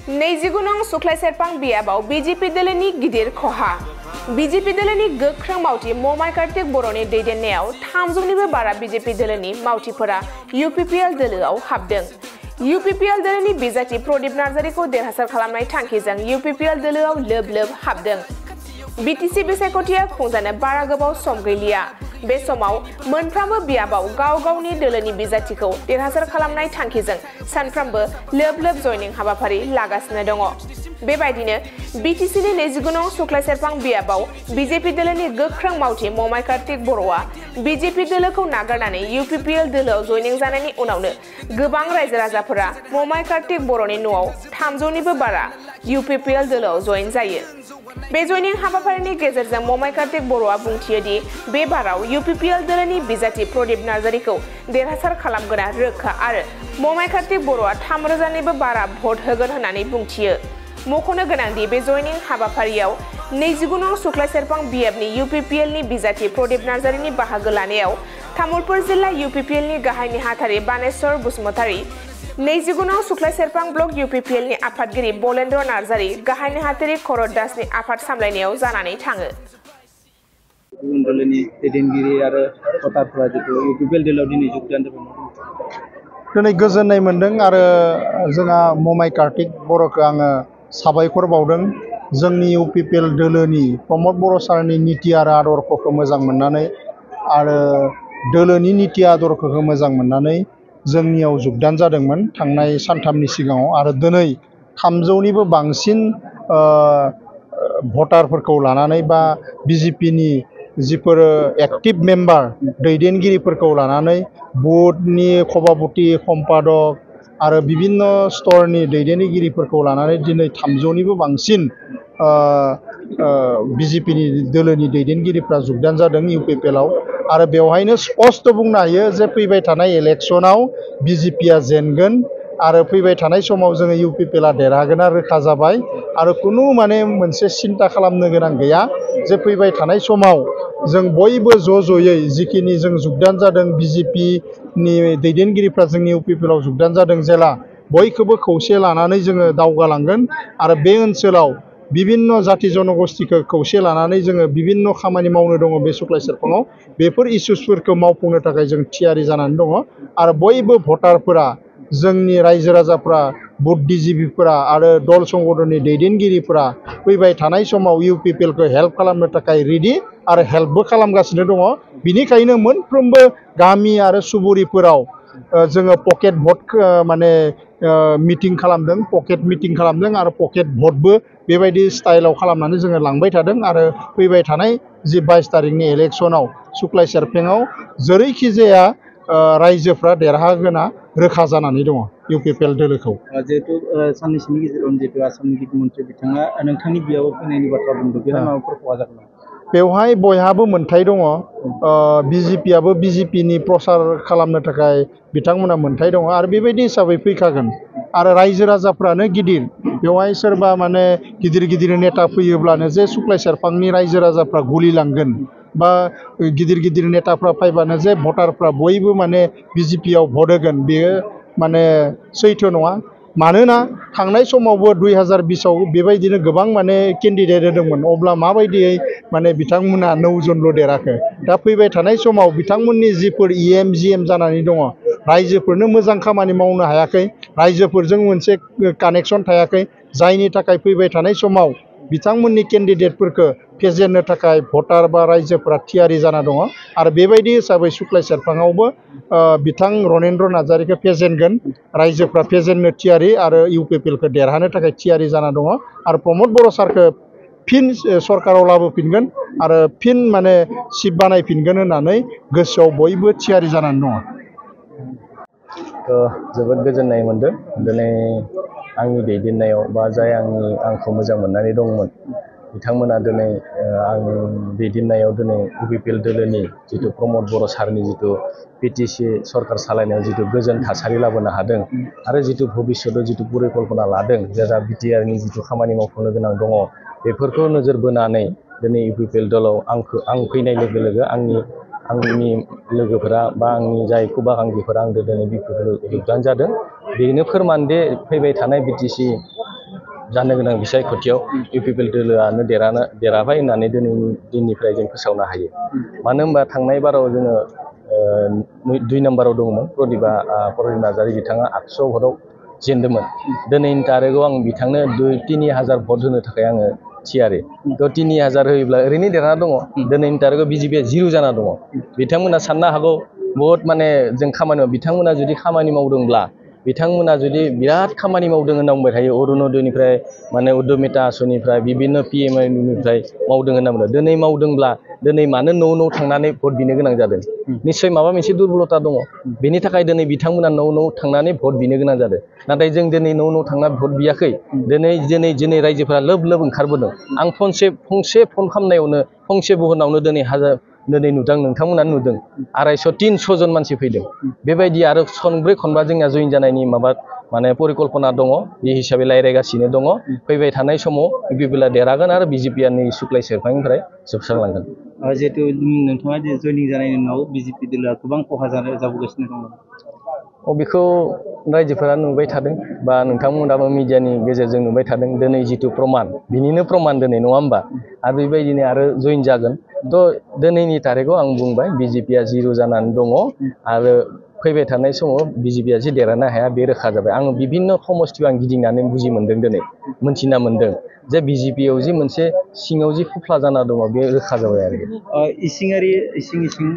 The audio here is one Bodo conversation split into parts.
नैजिगुनं सुख्लाय सेरफां बियाबाव बीजेपी दोलोनि गिदिर खहा बीजेपी दोलोनि गोख्रों मावथि ममाय कार्तिक बर'नि दैदेननायाव 300निबो बारा बीजेपी दोलोनि मावथिफोरा यूपीपीएल दोलोआव हाबदों। यूपीपीएल दोलोनि बिजाथि प्रदीप नार्जारिखौ देरहासार खालामनाय थांखिजों यूपीपीएल दोलोआव लोब हाबदों। बीटीसी बिसायख'थिया खुंजानो बारा गोबाव सम गैलिया। बे समाव मोनफ्रोमबो बियाबाव गाव गावनि दोलोनि बिजाथिखौ देरहासार खालामनाय थांखिजों सानफ्रोमबो लोब जयनिं हाबाफारि लागासिनो दङ। बेबायदिनो बीटीसीनि 29 सुख्लाय सेरफां बियाबाव बीजेपी दोलोनि गोख्रों मावथि ममाय कार्तिक बर'आ बीजेपी दोलोखौ नागारनानै यूपीपीएल दोलोआव जयनिं जानायनि उनावनो गोबां रायजो राजाफोरा ममाय कार्तिक बर'नि न'आव 300निबो बारा यूपीपीएल दोलोआव जयेन जायो। बे जयनिं हाबाफारिनि गेजेरजों ममाय कार्तिक बर'आ बुंथियो दि बे बाराव यूपीपीएल दोलोनि बिजाथि प्रदीप नार्जारिखौ देरहासार खालामगोना रोखा आरो ममाय कार्तिक बर'आ 3,000निबो बारा भट होगोन होननानै बुंथियो। मख'नो गोनांदि बे जयनिं हाबाफारियाव 29 सुख्लाय सेरफां बियाबनि यूपीपीएलनि बिजाथि प्रदीप नार्जारिनि बाहागो लानायाव तामुलपुर जिल्ला यूपीपीएलनि गाहाय नेहाथारि बानेश्वर बसुमतारी, 29 सुख्लाय सेरफां ब्लक यूपीपीएलनि आफादगिरि बलेन्द्र नार्जारि, गाहाय नेहाथारि खरद दासनि आफाद सामलायनायाव जानानै थाङो। गुबुन दोलोनि दैदेनगिरि आरो भटारफोरा जितु यूपीपीएल दोलोआव दिनै जगदान जादों। दिनै गोजोननाय मोनदों आरो जोंहा ममाय कार्तिक बर'खौ आङो साबायखर बावदों। जोंनि यूपीपीएल दोलोनि प्रमद बर' सारनि नीति आरो आदर्शखौ मोजां मोननानै आरो दोलोनि नीति आदर्शखौ मोजां मोननानै जोंनियाव जगदान जादोंमोन थांनाय सानथामनि सिगाङाव आरो दिनै 300निबो बांसिन भटारफोरखौ लानानै बा बीजेपीनि जिफोर एक्टिभ मेम्बार दैदेनगिरिफोरखौ लानानै बुथनि सभापति सम्पादक आरो विभिन्न स्तरनि दैदेनगिरिफोरखौ लानानै दिनै 300निबो बांसिन बीजेपीनि दोलोनि दैदेनगिरिफ्रा जगदान जादों यूपीपीएलआव आरो बेवहायनो स्पष्ट बुंनो हायो जे फैबाय थानाय इलेक्शनाव बीजेपीआ जेनगोन आरो फैबाय थानाय समाव जोङो यूपीपीएलआ देरहागोना रोखा जाबाय आरो कुनु माने मोनसे सिन्ता खालामनो गोनां गैया जे फैबाय थानाय समाव जों बयबो ज'यै जिखिनि जों जगदान जादों बीजेपीनि दैदेनगिरिफ्रा जोंनि यूपीपीएलआव जगदान जादों जेला बयखौबो खौसे लानानै जोङो दावगालांगोन आरो बे ओनसोलाव विभिन्न जाति जनगोष्ठीखौ खौसे लानानै जोङो विभिन्न खामानि मावनो दङ बे सुख्लाय सेरफाङाव बेफोर इस्युसफोरखौ मावफुंनो थाखाय जों थियारि जानानै दङ आरो बयबो भटारफोरा जोंनि रायजो राजाफ्रा बुद्धिजीबीफोरा आरो दल संगठननि दैदेनगिरिफोरा फैबाय थानाय समाव यूपीपीएलखौ हेल्प खालामनो थाखाय रेडि आरो हेल्पबो खालामगासिनो दङ। बिनिखायनो मोनफ्रोमबो गामि आरो सुबुरिफोराव जोङो पकेट भट माने मिटिं खालामदों, पकेट मिटिं खालामदों आरो पकेट भटबो बेबायदि स्टाइलाव खालामनानै जोङो लांबाय थादों आरो फैबाय थानाय जि 22 तारिखनि इलेक्शनाव सुख्लाय सेरफाङाव जेरैखि जाया रायजोफ्रा देरहागोना रोखा जानानै दङ यूपीपीएल दोलोखौ। जिहेतु साननैसोनि गेजेरावनो जिहेतु आसामनि गिदिर मन्थ्रि बिथाङा नोंथांनि बियाबाव फैनायनि बाथ्रा बुंदों बेहाय माबाफोर खहा जागोन? बेवहाय बयहाबो मोन्थाय दङ। बीजेपीआबो बीजेपीनि प्रसार खालामनो थाखाय बिथांमोना मोन्थाय दङ आरो बेबायदि हिसाबै फैखागोन आरो रायजो राजाफ्रानो गिदिर बेवहाय सोरबा माने गिदिर नेता फैयोब्लानो जे सुख्लाय सेरफांनि रायजो राजाफ्रा गुलिलांगोन बा गिदिर नेताफ्रा फैबानो जे भटारफ्रा बयबो माने बीजेपीआव भट होगोन बेयो माने सैथो नङा। मानोना थांनाय समावबो 2020आव बेबायदिनो गोबां माने केन्डिडेट होदोंमोन अब्ला माबायदियै माने बिथांमोना 9 जनल' देराखै। दा फैबाय थानाय समाव बिथांमोननि जिफोर EM GM जानानै दङ रायजोफोरनो मोजां खामानि मावनो हायाखै, रायजोफोरजों मोनसे कानेक्सन थायाखै जायनि थाखाय फैबाय थानाय समाव बिथांमोननि केन्डिडेटफोरखौ फेजेननो थाखाय भटार बा रायजोफोरा थियारि जाना दङ आरो बेबायदि हिसाबै सुख्लाय सेरफाङावबो बिथां रनेन्द्र नार्जारिखौ फेजेनगोन, रायजोफ्रा फेजेननो थियारि आरो यूपीपीएलखौ देरहानो थाखाय थियारि जाना दङ आरो प्रमद बर' सारखौ फिन सरकाराव लाबोफिनगोन आरो फिन माने सिट बानायफिनगोन होननानै गोसोआव बयबो थियारि जानानै दङ। जोबोद गोजोननाय मोनदों दिनै आंनि दैदेननायाव बा जाय आंखौ मोजां मोननानै दंमोन बिथांमोना दिनै आंनि दैदेननायाव दिनै यूपीपीएल दोलोनि जितु प्रमद बर' सारनि जितु बीटीसी सरकार सालायनायाव जितु गोजोन थासारि लाबोनो हादों आरो जितु भबिष्यतआव जितु परिकल्पना लादों जेरा बिटिआरनि जितु खामानि मावफुंनो गोनां दङ बेफोरखौ नोजोर बोनानै दिनै यूपीपीएल दोलाव आं फैनाय लोगो लोगो आंनि लोगोफोरा बा आंनि जाय खुबागांगिफोरा आंजों दिनै यूपीपीएल जगदान जादों बेनो फोरमान दे फैबाय थानाय बीटीसी जानो गोनां बिसायख'थियाव इउपिपिएल दोलोआनो देरहाबाय होननानै दिनैनि दिननिफ्राय जों फोसावनो हायो। मानो होनबा थांनाय बाराव जोङो 2 नम्बराव दङमोन प्रदिप नार्जारी बिथाङा 800 भटआव जेनदोंमोन। दिनैनि तारिखआव आं बिथांनो 3,000 भट होनो थाखाय आङो थियारि। 3,000 होयोब्ला ओरैनो देरहाना दङ। दिनैनि तारिखआव बिजेपिआ 0 जाना दङ। बिथांमोना साननो हागौ बहुत माने जों खामानि बिथांमोना जुदि खामानि मावदोंब्ला बिथांमोना जुदि बिराद खामानि मावदों होनना बुंबाय थायो अरुणोदयनिफ्राय माने उद्यमिता आसनिफ्राय बिभिन्न पिएमनिफ्राय मावदों होनना बुङो। दिनै मावदोंब्ला दिनै मानो न' थांनानै भट बिनो गोनां जादों? निश्चय माबा मोनसे दुर्बलता दङ। बेनि थाखाय दिनै बिथांमोना न' थांनानै भट बिनो गोनां जादों। नाथाय जों दिनै न' थांना भट बियाखै। दिनै रायजोफोरा लोब ओंखारबोदों। आं फंसे फन खालामनायावनो फंसे बुहरनावनो दिनै नुदों नोंथांमोना नुदों 250-300 जन मानसि फैदों। बेबायदि आरो खनब्रै खनबा जोंना जइन जानायनि माने परिकल्पना दङ। बे हिसाबै रायज्लायगासिनो दङ। फैबाय थानाय समाव इउपिपिएलआ देरहागोन आरो बिजेपिआ नै सुक्लाय सेरफांनिफ्राय जोबस्रांलांगोन। जिहेतु नोंथाङा जे जयनिं जानायनि उनाव बिजेपि दोलोआ गोबां खहा जाबोगासिनो दङ। बेखौ रायजोफोरा नुबाय थादों बा नोंथांमोनाबो मिडियानि गेजेरजों नुबाय थादों। दिनै जिथु प्रमान बिनिनो प्रमान दिनै नङा होमबा? आरो बेबायदिनो आरो जइन जागोन। दिनैनि तारिखआव आं बुंबाय बिजेपिआ 0 जानानै दङ आरो फैबाय थानाय समाव बिजेपिआ जि देरहानो हाया बे रोखा जाबाय। आं बिभिन्न समस्थियाव आं गिदिंनानै बुजि मोन्दों दिनै मोनथिना मोन्दों जे बिजेपिआव जि मोनसे सिङाव जि खुफ्ला जाना दङ बे रोखा जाबाय आरो। इसिं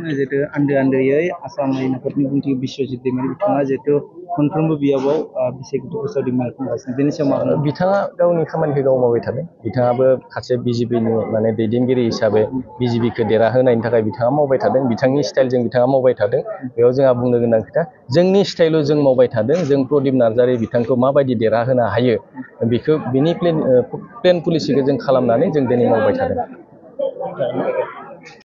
जिहेतु आन्दोयै आसाम आयेन आफादनि बुंथिगिरि बिश्वजित दैमारि बिथाङा जिहेतु मोनफ्रोमबो बियाबाव बिसायख'थि फोसावदिं मेल खुंगासिनो बेनि सायाव बिथाङा गावनि खामानिखौ गाव मावबाय थादों। बिथाङाबो सासे बिजेपिनि माने दैदेनगिरि हिसाबै बिजेपिखौ देरहाहोनायनि थाखाय बिथाङा मावबाय थादों। बिथांनि स्टाइलजों बिथाङा मावबाय थादों। बेयाव जोंहा बुंनो गोनां खोथा जोंनि स्टाइलाव जों मावबाय थादों। जों प्रदिप नार्जारी बिथांखौ माबायदि देरहाहोनो हायो बिनि प्लेन पलिसिखौ जों खालामनानै जों दिनै मावबाय थादों।